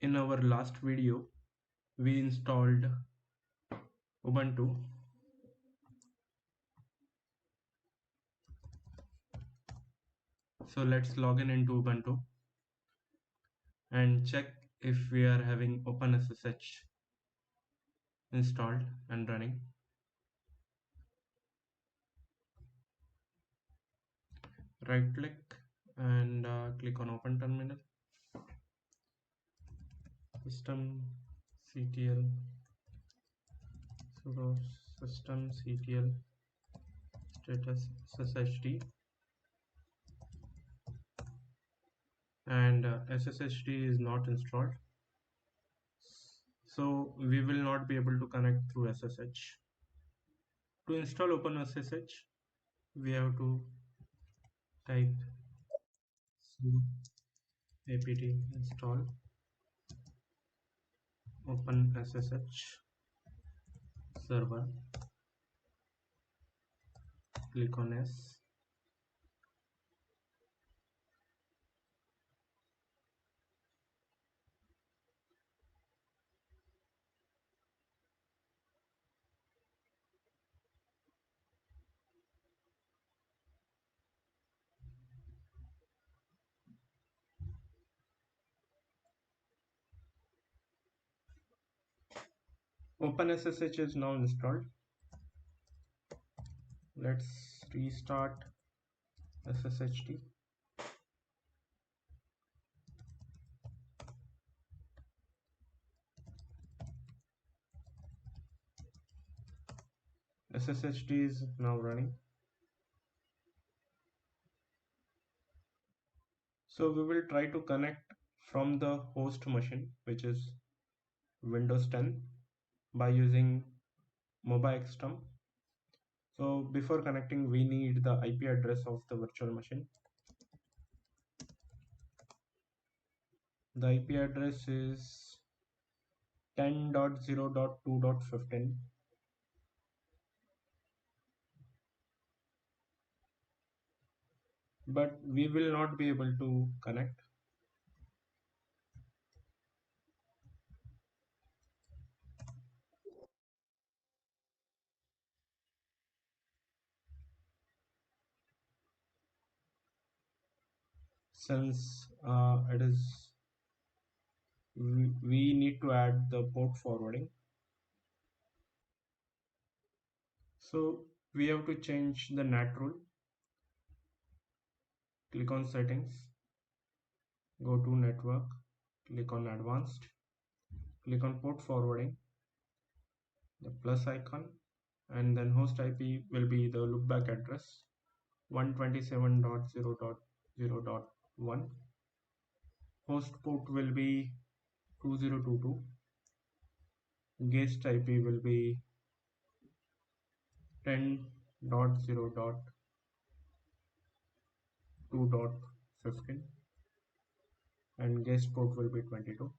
In our last video, we installed Ubuntu. So let's log in into Ubuntu and check if we are having OpenSSH installed and running. Right click and click on Open Terminal. Systemctl sudo systemctl status sshd and sshd is not installed, so we will not be able to connect through SSH. To install OpenSSH, we have to type sudo apt install OpenSSH server. Click on S. OpenSSH is now installed. Let's restart SSHD. SSHD is now running. So we will try to connect from the host machine, which is Windows 10, by using MobaXterm. So before connecting, we need the IP address of the virtual machine. The IP address is 10.0.2.15. But we will not be able to connect. Since it is we need to add the port forwarding, so we have to change the NAT rule. Click on settings, go to network, click on advanced, click on port forwarding, the plus icon, and then host IP will be the loopback address 127.0.0.1. host port will be 2022. guest IP will be 10.0.2.15 and guest port will be 22.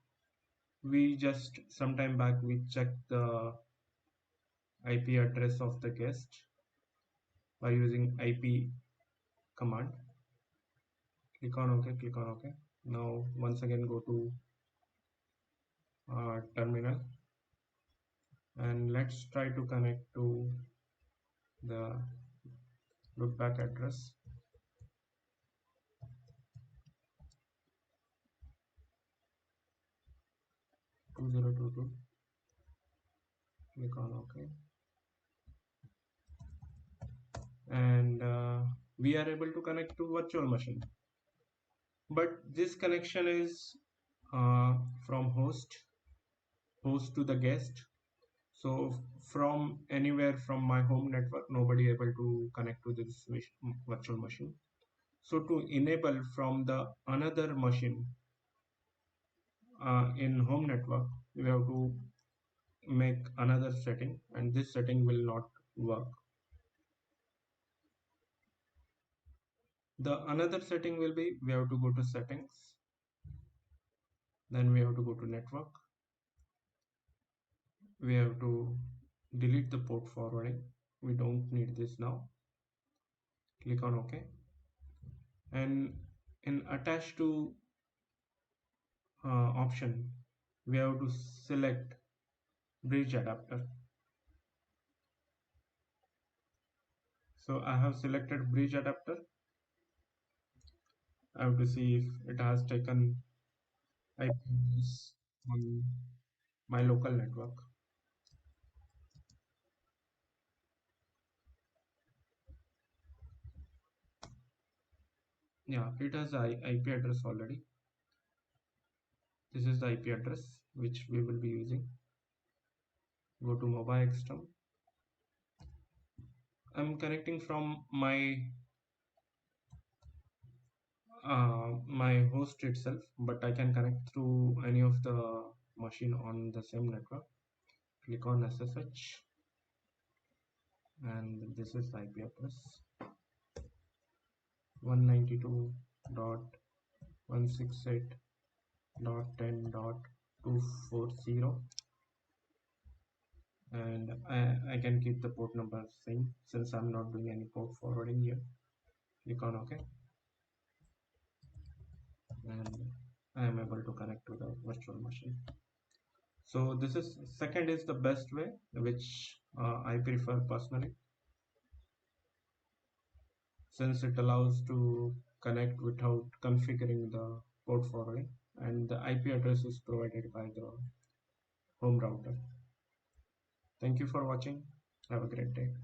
We just sometime back we checked the IP address of the guest by using IP command. Click on OK, click on OK. Now once again go to terminal and let's try to connect to the loopback address. (2022). Click on OK, and we are able to connect to virtual machine. But this connection is from host to the guest. So from anywhere from my home network, nobody able to connect to this virtual machine. So to enable from the another machine in home network, we have to make another setting, and this setting will not work. The another setting will be, we have to go to settings, then we have to go to network, we have to delete the port forwarding, we don't need this now. Click on OK, and in attach to option, we have to select bridge adapter. So I have selected bridge adapter. I have to see if it has taken IP address on my local network. Yeah, it has IP address already. This is the IP address which we will be using. Go to mobile external. I'm connecting from my host itself, but I can connect through any of the machine on the same network. Click on SSH, and this is the IP address 192.168.10.240, and I can keep the port number same since I'm not doing any port forwarding here. Click on OK, and I am able to connect to the virtual machine. So this is second is the best way, which I prefer personally, since it allows to connect without configuring the port forwarding, and the IP address is provided by the home router. Thank you for watching. Have a great day.